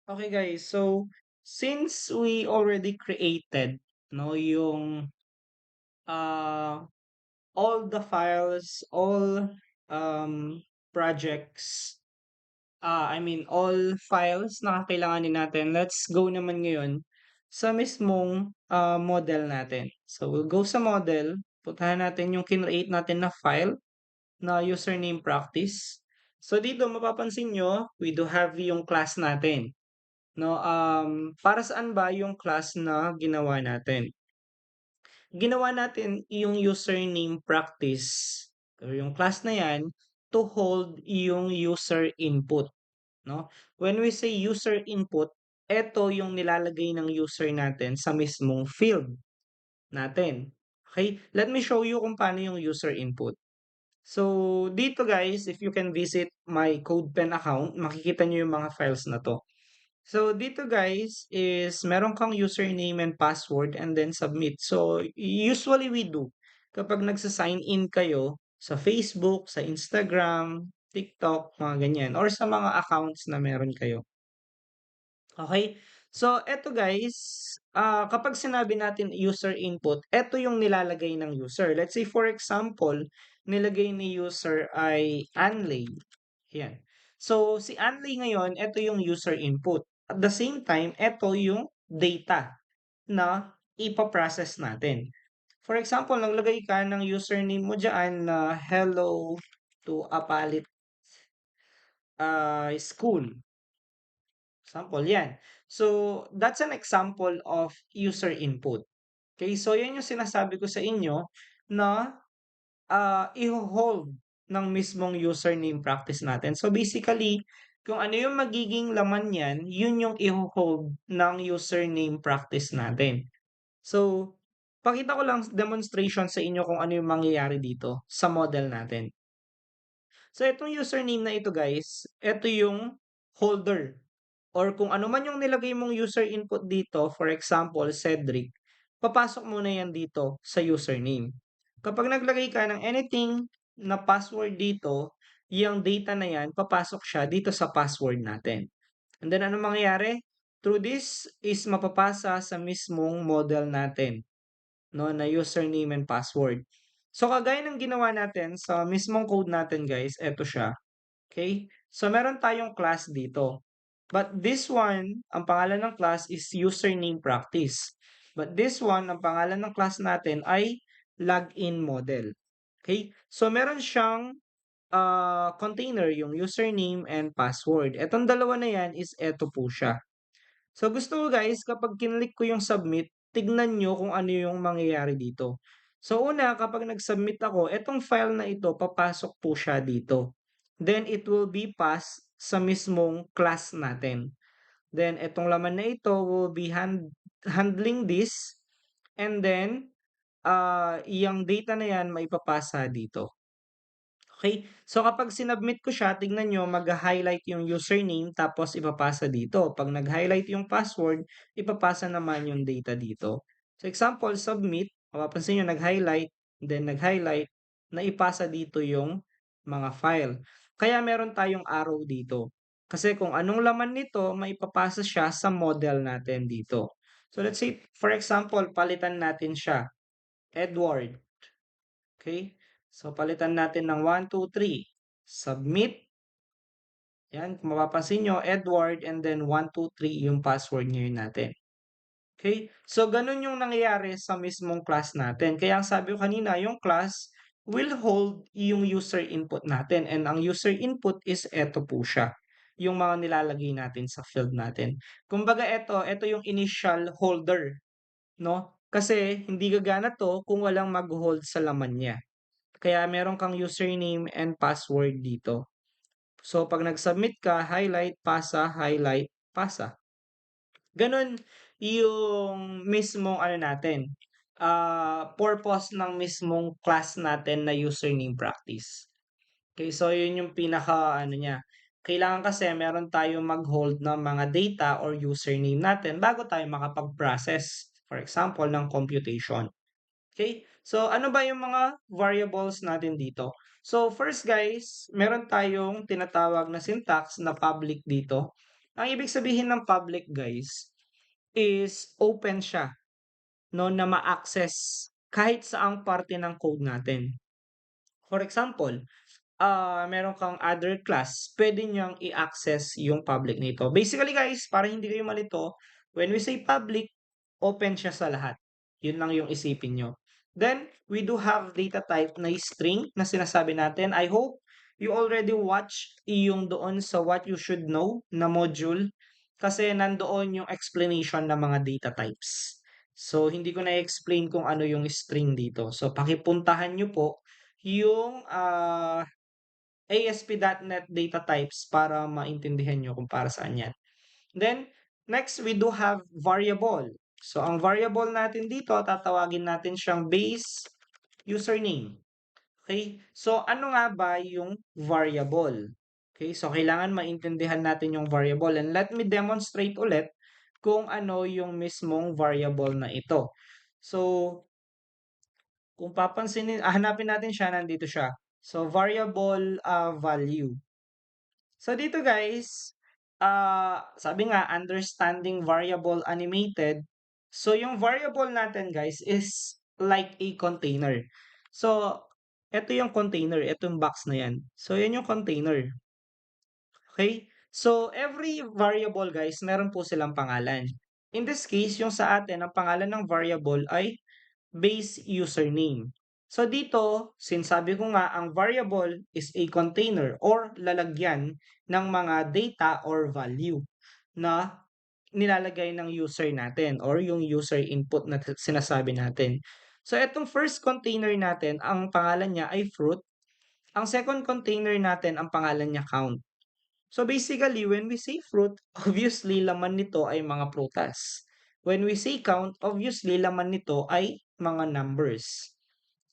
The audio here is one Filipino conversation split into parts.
Okay guys, so since we already created no yung uh all the files, all um projects, I mean all files na kakailanganin natin, let's go naman ngayon sa mismong model natin. So we'll go sa model, puntahan natin yung kinreate natin na file na username practice. So dito mapapansin nyo, we do have yung class natin. No, para saan ba yung class na ginawa natin? Ginawa natin yung username practice or yung class na yan to hold yung user input, no? When we say user input, eto yung nilalagay ng user natin sa mismong field natin. Okay? Let me show you kung paano yung user input. So, dito guys, if you can visit my CodePen account, makikita nyo yung mga files na to. So, dito guys is meron kang username and password and then submit. So, usually we do kapag nagsa-sign in kayo sa Facebook, sa Instagram, TikTok, mga ganyan, or sa mga accounts na meron kayo. Okay? So, eto guys, kapag sinabi natin user input, eto yung nilalagay ng user. Let's say for example, nilagay ni user ay Anlay. Yan. So, si Anlay ngayon, eto yung user input. At the same time, eto yung data na ipaprocess natin. For example, naglagay ka ng username mo dyan na hello to Apalit school. Example, yan. So, that's an example of user input. Okay, so yan yung sinasabi ko sa inyo na i-hold ng mismong username practice natin. So basically, kung ano yung magiging laman yan, yun yung i-hold ng username practice natin. So, pakita ko lang demonstration sa inyo kung ano yung mangyayari dito sa model natin. So, itong username na ito guys, ito yung holder or kung ano man yung nilagay mong user input dito, for example, Cedric, papasok muna yan dito sa username. Kapag naglagay ka ng anything na password dito, yung data na yan, papasok siya dito sa password natin. And then, ano mangyayari? Through this is mapapasa sa mismong model natin, no, na username and password. So, kagaya ng ginawa natin sa mismong code natin, guys, eto siya. Okay? So, meron tayong class dito. But this one, ang pangalan ng class is username practice. But this one, ang pangalan ng class natin ay login model. Okay? So, meron siyang container, yung username and password. Etong dalawa na yan is eto po siya. So, gusto ko guys, kapag kinlik ko yung submit, tignan nyo kung ano yung mangyayari dito. So, una, kapag nag-submit ako, etong file na ito, papasok po siya dito. Then, it will be passed sa mismong class natin. Then, etong laman na ito will be handling this. And then, yung data na yan, maipapasa dito. Okay? So, kapag sinubmit ko siya, tignan nyo, mag-highlight yung username, tapos ipapasa dito. Pag nag-highlight yung password, ipapasa naman yung data dito. So, example, submit, mapapansin nyo, nag-highlight, then nag-highlight, na ipasa dito yung mga file. Kaya meron tayong arrow dito. Kasi kung anong laman nito, maipapasa siya sa model natin dito. So, let's say, for example, palitan natin siya. Edward. Okay? So, palitan natin ng 1, 2, 3. Submit. Yan, kung mapapansin nyo, Edward, and then 1, 2, 3 yung password ngayon natin. Okay? So, ganun yung nangyayari sa mismong class natin. Kaya ang sabi ko kanina, yung class will hold yung user input natin. And ang user input is eto po siya. Yung mga nilalagay natin sa field natin. Kumbaga ito yung initial holder. No? Kasi hindi gagana to kung walang mag-hold sa laman niya. Kaya meron kang username and password dito. So, pag nag-submit ka, highlight, pasa. Ganun yung mismong ano natin, purpose ng mismong class natin na username practice. Okay, so yun yung pinaka ano niya. Kailangan kasi meron tayong mag-hold ng mga data or username natin bago tayo makapag-process, for example, ng computation. Okay? So, ano ba yung mga variables natin dito? So, first guys, meron tayong tinatawag na syntax na public dito. Ang ibig sabihin ng public guys is open siya 'no, na ma-access kahit saang parte ng code natin. For example, meron kang other class, puwede niyang i-access yung public nito. Basically guys, para hindi kayo malito, when we say public, open siya sa lahat. Yun lang yung isipin niyo. Then, we do have data type na string na sinasabi natin. I hope you already watch yung doon sa what you should know na module kasi nandoon yung explanation ng mga data types. So, hindi ko na-explain kung ano yung string dito. So, pakipuntahan niyo po yung ASP.NET data types para maintindihan nyo kung para saan yan. Then, next, we do have variable. So, ang variable natin dito, tatawagin natin siyang base username. Okay? So, ano nga ba yung variable? Okay? So, kailangan maintindihan natin yung variable. And let me demonstrate ulit kung ano yung mismong variable na ito. So, kung papansinin, hanapin natin siya, nandito siya. So, variable value. So, dito guys, sabi nga, understanding variable animated. So, yung variable natin guys is like a container. So, ito yung container, ito yung box na yan. So, yan yung container. Okay? So, every variable guys, meron po silang pangalan. In this case, yung sa atin, ang pangalan ng variable ay base username. So dito, sinasabi ko nga, ang variable is a container or lalagyan ng mga data or value na nilalagay ng user natin or yung user input na sinasabi natin. So itong first container natin, ang pangalan niya ay fruit. Ang second container natin, ang pangalan niya count. So basically, when we say fruit, obviously laman nito ay mga prutas. When we say count, obviously laman nito ay mga numbers.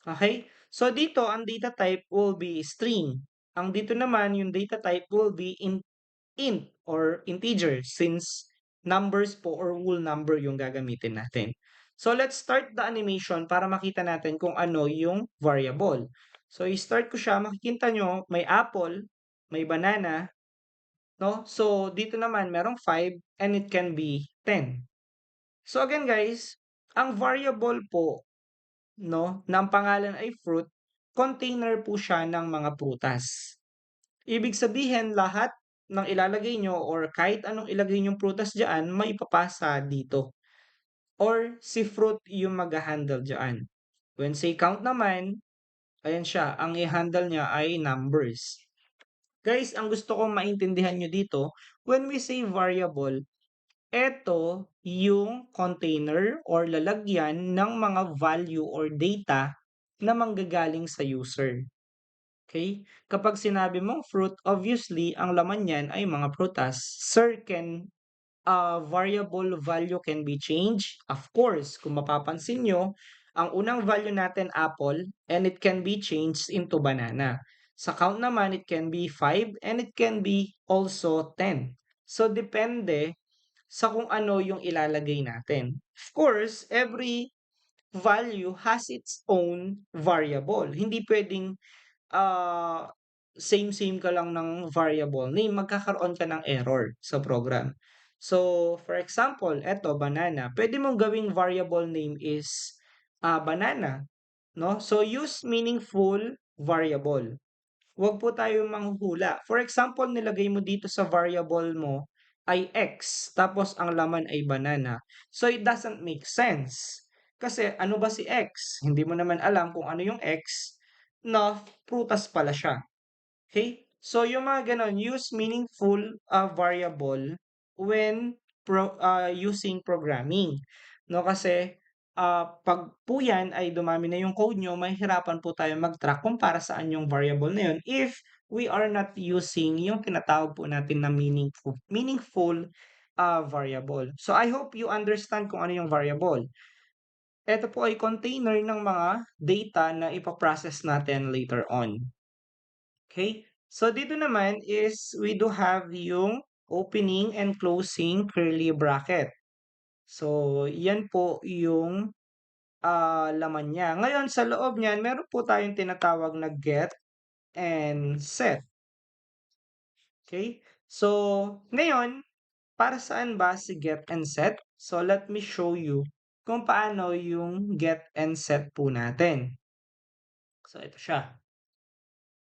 Okay? So dito, ang data type will be string. Ang dito naman, yung data type will be int or integer since numbers po or whole number yung gagamitin natin. So let's start the animation para makita natin kung ano yung variable. So i-start ko siya, makikita nyo may apple, may banana, no? So dito naman merong 5 and it can be 10. So again guys, ang variable po no, na pangalan ay fruit, container po siya ng mga prutas. Ibig sabihin lahat ng ilalagay nyo or kahit anong ilagay nyong prutas diyan, maipapasa dito. Or si fruit yung mag-handle diyan. When say count naman, ayan siya, ang i-handle niya ay numbers. Guys, ang gusto kong maintindihan nyo dito, when we say variable, eto yung container or lalagyan ng mga value or data na manggagaling sa user. Okay? Kapag sinabi mong fruit, obviously, ang laman niyan ay mga prutas. Sir, can variable value can be changed? Of course, kung mapapansin nyo, ang unang value natin apple and it can be changed into banana. Sa count naman, it can be 5 and it can be also 10. So, depende sa kung ano yung ilalagay natin. Of course, every value has its own variable. Hindi pwedeng ah, same ka lang ng variable name, magkakaroon ka ng error sa program. So, for example, eto banana, pwede mong gawing variable name is banana, no? So, use meaningful variable. Huwag po tayong manghuhula. For example, nilagay mo dito sa variable mo ay X, tapos ang laman ay banana. So, it doesn't make sense. Kasi ano ba si X? Hindi mo naman alam kung ano yung X na prutas pala siya. Okay? So, yung mga ganon, use meaningful variable when using programming. No, kasi pag po yan ay dumami na yung code nyo, mahihirapan po tayo mag-track kung para saan yung variable na yun if we are not using yung tinatawag po natin na meaningful variable. So, I hope you understand kung ano yung variable. Ito po ay container ng mga data na ipaprocess natin later on. Okay? So, dito naman is we do have yung opening and closing curly bracket. So, yan po yung laman niya. Ngayon, sa loob niyan, meron po tayong tinatawag na get and set. Okay? So, ngayon, para saan ba si get and set? So, let me show you kung paano yung get and set po natin. So, ito siya.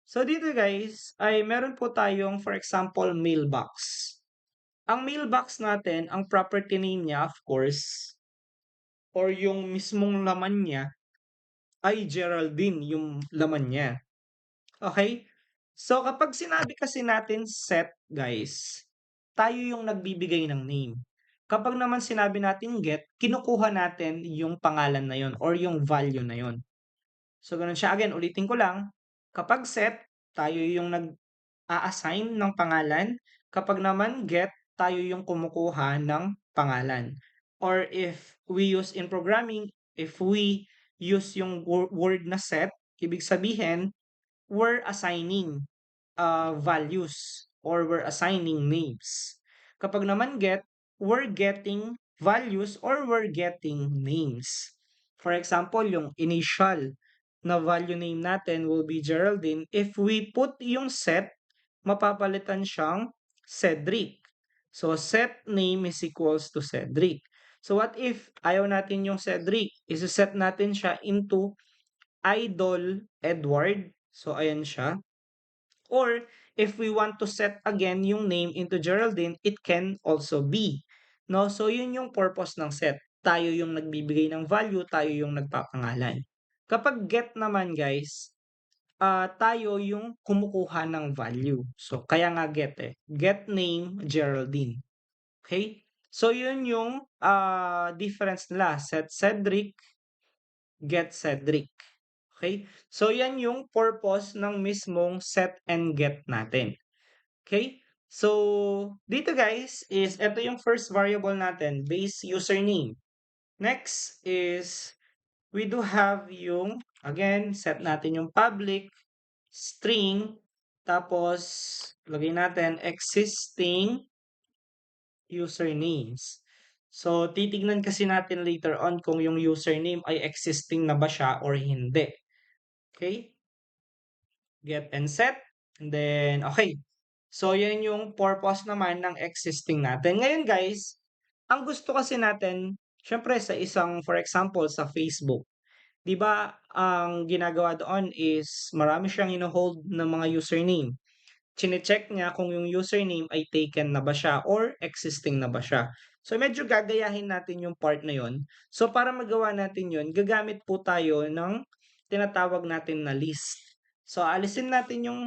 So, dito guys, ay meron po tayong, for example, mailbox. Ang mailbox natin, ang property name niya, of course, or yung mismong laman niya, ay Geraldine, yung laman niya. Okay? So, kapag sinabi kasi natin set, guys, tayo yung nagbibigay ng name. Kapag naman sinabi natin get, kinukuha natin yung pangalan na yon or yung value na yon. So, ganun siya. Again, ulitin ko lang. Kapag set, tayo yung nag-a-assign ng pangalan. Kapag naman get, tayo yung kumukuha ng pangalan. Or if we use in programming, if we use yung word na set, ibig sabihin, we're assigning values or we're assigning names. Kapag naman get, we're getting values or we're getting names. For example, yung initial na value name natin will be Geraldine. If we put yung set, mapapalitan siyang Cedric. So, set name is equals to Cedric. So, what if ayaw natin yung Cedric? Isa-set natin siya into Idol Edward. So, ayan siya. Or, if we want to set again yung name into Geraldine, it can also be. No? So, yun yung purpose ng set. Tayo yung nagbibigay ng value, tayo yung nagpapangalan. Kapag get naman guys, tayo yung kumukuha ng value. So, kaya nga get eh. Get name Geraldine. Okay? So, yun yung difference nila. Set Cedric, get Cedric. Okay? So, yan yung purpose ng mismong set and get natin. Okay? So, dito guys is, ito yung first variable natin, base username. Next is, we do have yung, again, set natin yung public, string, tapos, lagay natin existing usernames. So, titignan kasi natin later on kung yung username ay existing na ba siya or hindi. Okay? Get and set. And then, okay. So, yan yung purpose naman ng existing natin. Ngayon, guys, ang gusto kasi natin, syempre sa isang, for example, sa Facebook, 'di ba, ang ginagawa doon is marami siyang ino-hold ng mga username. Chine-check niya kung yung username ay taken na ba siya or existing na ba siya. So, medyo gagayahin natin yung part na yon. So, para magawa natin yon, gagamit po tayo ng tinatawag natin na list. So, alisin natin yung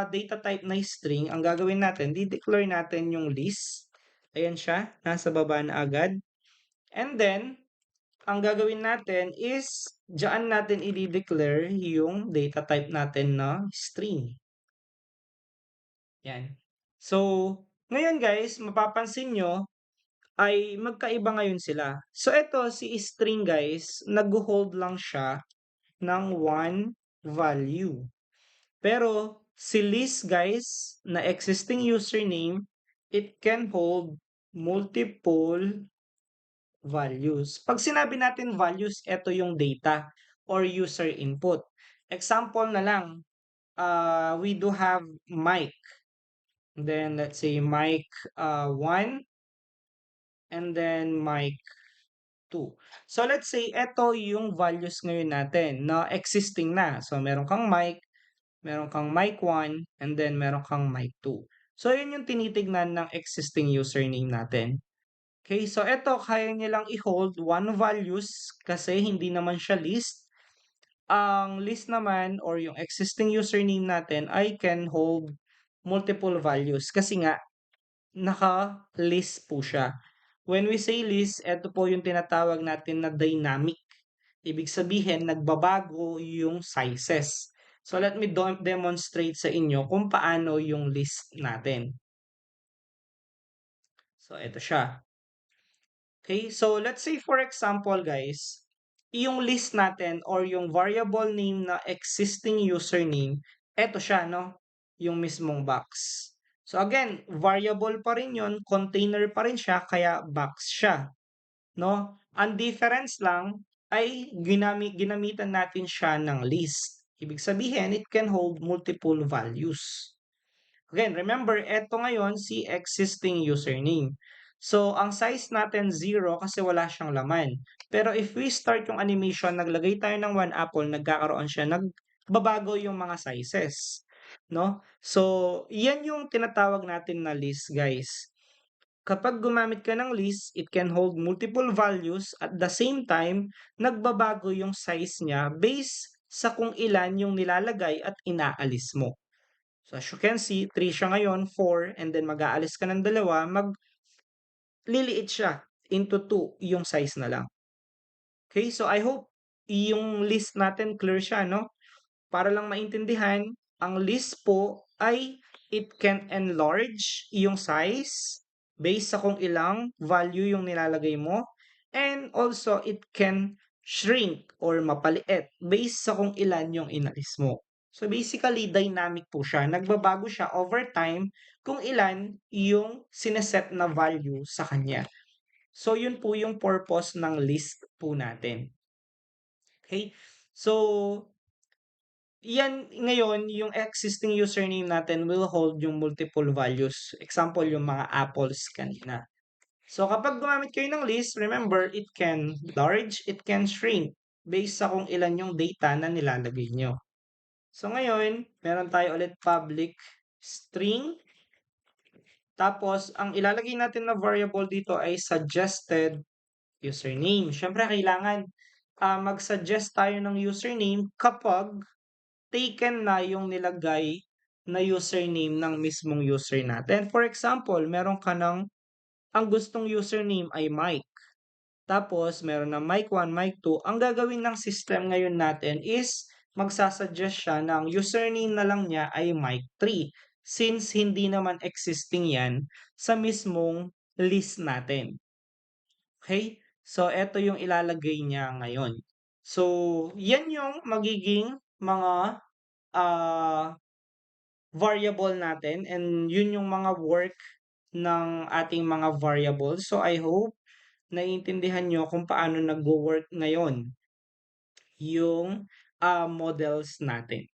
data type na string. Ang gagawin natin, di-declare natin yung list. Ayan siya, nasa baba na agad. And then, ang gagawin natin is, diyan natin i-declare yung data type natin na string. Yan. So, ngayon guys, mapapansin nyo, ay magkaiba ngayon sila. So, ito, si string guys, nag-hold lang siya ng one value. Pero, si list guys, na existing username, it can hold multiple values. Pag sinabi natin values, ito yung data or user input. Example na lang, we do have Mike. Then, let's say mic 1 and then mic 2. So, let's say ito yung values ngayon natin na existing na. So, meron kang mic 1, and then meron kang mic 2. So, yun yung tinitignan ng existing username natin. Okay, so ito kaya niya lang i-hold one values kasi hindi naman siya list. Ang list naman or yung existing username natin I can hold multiple values kasi nga naka-list po siya. When we say list, ito po yung tinatawag natin na dynamic. Ibig sabihin, nagbabago yung sizes. So, let me demonstrate sa inyo kung paano yung list natin. So, ito siya. Okay, so let's say for example guys, yung list natin or yung variable name na existing username, ito siya, no? Yung mismong box. So again, variable pa rin yun, container pa rin siya, kaya box siya. No? Ang difference lang ay ginamitan natin siya ng list. Ibig sabihin, it can hold multiple values. Again, remember, ito ngayon si existing username. So, ang size natin 0 kasi wala siyang laman. Pero if we start yung animation, naglagay tayo ng 1 apple, nagkakaroon siya, nagbabago yung mga sizes, no? So, yan yung tinatawag natin na list, guys. Kapag gumamit ka ng list, it can hold multiple values at the same time, nagbabago yung size niya based sa kung ilan yung nilalagay at inaalis mo. So as you can see, 3 siya ngayon, 4, and then mag-aalis ka ng dalawa, magliliit siya into 2 yung size na lang. Okay, so I hope yung list natin clear siya, no? Para lang maintindihan, ang list po ay it can enlarge yung size based sa kung ilang value yung nilalagay mo, and also it can shrink or mapaliit based sa kung ilan yung inalis mo. So basically, dynamic po siya. Nagbabago siya over time kung ilan yung sineset na value sa kanya. So yun po yung purpose ng list po natin. Okay? So yan ngayon, yung existing username natin will hold yung multiple values. Example, yung mga apples kanina. So kapag gumamit kayo ng list, remember, it can large, it can shrink based sa kung ilan yung data na nilalagay nyo. So ngayon, meron tayo ulit public string. Tapos, ang ilalagay natin na variable dito ay suggested username. Siyempre, kailangan mag-suggest tayo ng username kapag taken na yung nilagay na username ng mismong user natin. For example, meron ka ng ang gustong username ay Mike. Tapos, meron na Mike 1, Mike 2. Ang gagawin ng system ngayon natin is magsasuggest siya ng username na lang niya ay Mike 3 since hindi naman existing yan sa mismong list natin. Okay? So, eto yung ilalagay niya ngayon. So, yan yung magiging mga variable natin, and yun yung mga work ng ating mga variables. So I hope naiintindihan nyo kung paano nagwo-work ngayon yung models natin.